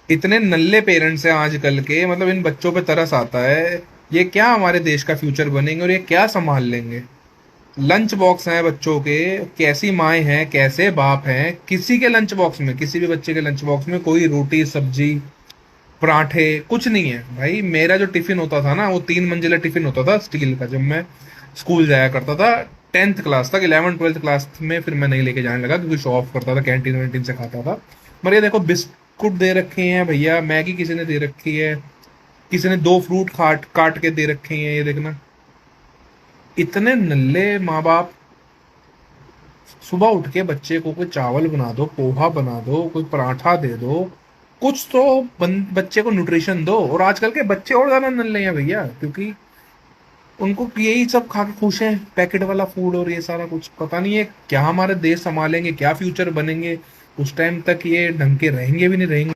इतने नल्ले पेरेंट्स हैं आजकल के, मतलब इन बच्चों पे तरस आता है। ये क्या हमारे देश का फ्यूचर बनेंगे और ये क्या संभाल लेंगे। लंच बॉक्स हैं बच्चों के, कैसी माएँ हैं कैसे बाप हैं, किसी के लंच बॉक्स में, किसी भी बच्चे के लंच बॉक्स में कोई रोटी सब्जी पराठे कुछ नहीं है भाई। मेरा जो टिफिन होता था ना, वो 3 मंजिला टिफिन होता था स्टील का, जब मैं स्कूल जाया करता था 10th क्लास तक। 11th 12th क्लास में फिर मैं नहीं लेके जाने लगा, क्योंकि शो ऑफ करता था, कैंटीन वैंटीन से खाता था। मगर ये देखो, बिस्कुट दे रखे हैं भैया, मैगी किसी ने दे रखी है, किसी ने 2 फ्रूट काट काट के दे रखे हैं, ये देखना। इतने नल्ले माँ बाप। सुबह उठ के बच्चे को कोई चावल बना दो, पोहा बना दो, कोई पराठा दे दो, कुछ तो बच्चे को न्यूट्रिशन दो। और आजकल के बच्चे और ज्यादा नल्ले हैं भैया, क्योंकि उनको यही सब खा के खुश हैं, पैकेट वाला फूड और ये सारा कुछ। पता नहीं है क्या हमारे देश संभालेंगे, क्या फ्यूचर बनेंगे। उस टाइम तक ये ढंग के रहेंगे भी नहीं रहेंगे।